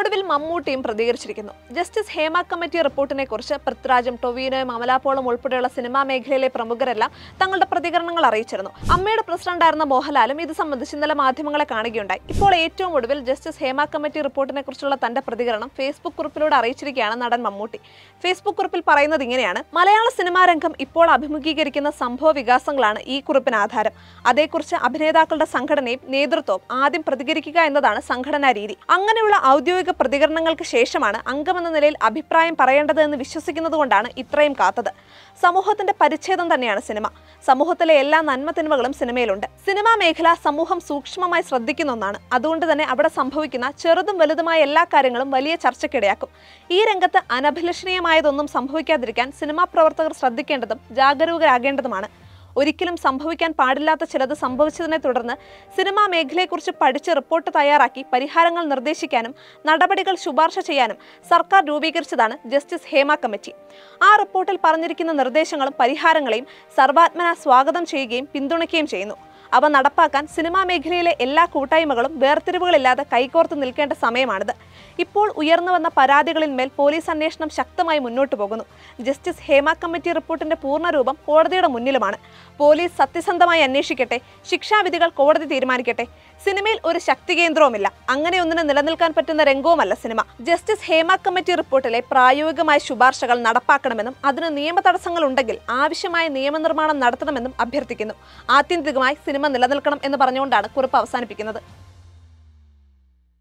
ഒടുവിൽ മമ്മൂട്ടിയും പ്രതികരിച്ചിരിക്കുന്നു. Justice Hema committee റിപ്പോർട്ടിനെ കുറിച്ച് പൃഥ്വിരാജും ടൊവിനോയും അമലാപോളും ഉൾപ്പെടെയുള്ള സിനിമാ മേഖലയിലെ പ്രമുഖരെല്ലാം തങ്ങളുടെ പ്രതികരണങ്ങൾ അറിയിച്ചിരുന്നു. അമ്മയുടെ പ്രസിഡന്റായിരുന്ന മോഹൻലാലും ഇത് സംബന്ധിച്ച് ഇന്നലെ മാധ്യമങ്ങളെ കാണുകയുണ്ടായി. ഇപ്പോൾ ഏറ്റവും ഒടുവിൽ ജസ്റ്റിസ് ഹേമ കമ്മിറ്റി റിപ്പോർട്ടിനെ കുറിച്ചുള്ള തന്റെ പ്രതികരണം ഫേസ്ബുക്ക് കുറിപ്പിലൂടെ അറിയിച്ചിരിക്കുകയാണ് നടൻ മമ്മൂട്ടി. ഫേസ്ബുക്ക് കുറിപ്പിൽ പറയുന്നത് ഇങ്ങനെയാണ്: മലയാള സിനിമാ രംഗം ഇപ്പോൾ അഭിമുഖീകരിക്കുന്ന സംഭവ വികാസങ്ങളാണ് ഈ കുറിപ്പിന് ആധാരം. അതേക്കുറിച്ച് അഭിനേതാക്കളുടെ സംഘടനയും നേതൃത്വവും ആദ്യം പ്രതികരിക്കുക എന്നതാണ് സംഘടനാ രീതി. അങ്ങനെയുള്ള ഔദ്യോഗിക പ്രതികരണങ്ങൾക്ക് ശേഷമാണ് അംഗമെന്ന നിലയിൽ അഭിപ്രായം പറയേണ്ടത് എന്ന് വിശ്വസിക്കുന്നതുകൊണ്ടാണ് ഇത്രയും കാത്തത്. സമൂഹത്തിന്റെ പരിച്ഛേദം തന്നെയാണ് സിനിമ. സമൂഹത്തിലെ എല്ലാ നന്മതിന്മകളും സിനിമയിലുണ്ട്. സിനിമാ മേഖല സമൂഹം സൂക്ഷ്മമായി ശ്രദ്ധിക്കുന്ന ഒന്നാണ്. അതുകൊണ്ട് തന്നെ അവിടെ സംഭവിക്കുന്ന ചെറുതും വലുതുമായ എല്ലാ കാര്യങ്ങളും വലിയ ചർച്ചയ്ക്കിടയാക്കും. ഈ രംഗത്ത് അനഭിലഷണീയമായതൊന്നും സംഭവിക്കാതിരിക്കാൻ സിനിമാ പ്രവർത്തകർ ശ്രദ്ധിക്കേണ്ടതും ജാഗരൂകരാകേണ്ടതുമാണ്. ഒരിക്കലും സംഭവിക്കാൻ പാടില്ലാത്ത ചിലത് സംഭവിച്ചതിനെ തുടർന്ന് സിനിമാ മേഖലയെക്കുറിച്ച് പഠിച്ച് റിപ്പോർട്ട് തയ്യാറാക്കി പരിഹാരങ്ങൾ നിർദ്ദേശിക്കാനും നടപടികൾ ശുപാർശ ചെയ്യാനും സർക്കാർ രൂപീകരിച്ചതാണ് ജസ്റ്റിസ് ഹേമ കമ്മിറ്റി. ആ റിപ്പോർട്ടിൽ പറഞ്ഞിരിക്കുന്ന നിർദ്ദേശങ്ങളും പരിഹാരങ്ങളെയും സർവാത്മന സ്വാഗതം ചെയ്യുകയും പിന്തുണയ്ക്കുകയും ചെയ്യുന്നു. അവ നടപ്പാക്കാൻ സിനിമാ മേഖലയിലെ എല്ലാ കൂട്ടായ്മകളും വേർതിരിവുകളില്ലാതെ കൈകോർത്ത് നിൽക്കേണ്ട സമയമാണിത്. ഇപ്പോൾ ഉയർന്നു വന്ന പരാതികളിന്മേൽ പോലീസ് അന്വേഷണം ശക്തമായി മുന്നോട്ടു പോകുന്നു. ജസ്റ്റിസ് ഹേമ കമ്മിറ്റി റിപ്പോർട്ടിന്റെ പൂർണ്ണരൂപം കോടതിയുടെ മുന്നിലുമാണ്. പോലീസ് സത്യസന്ധമായി അന്വേഷിക്കട്ടെ, ശിക്ഷാവിധികൾ കോടതി തീരുമാനിക്കട്ടെ. സിനിമയിൽ ഒരു ശക്തി കേന്ദ്രവുമില്ല. അങ്ങനെ ഒന്നിന് നിലനിൽക്കാൻ പറ്റുന്ന രംഗവുമല്ല സിനിമ. ജസ്റ്റിസ് ഹേമ കമ്മിറ്റി റിപ്പോർട്ടിലെ പ്രായോഗികമായ ശുപാർശകൾ നടപ്പാക്കണമെന്നും അതിന് നിയമ തടസ്സങ്ങൾ ഉണ്ടെങ്കിൽ ആവശ്യമായ നിയമനിർമ്മാണം നടത്തണമെന്നും അഭ്യർത്ഥിക്കുന്നു. ആത്യന്തികമായി സിനിമ നിലനിൽക്കണം എന്ന് പറഞ്ഞുകൊണ്ടാണ് കുറിപ്പ് അവസാനിപ്പിക്കുന്നത്.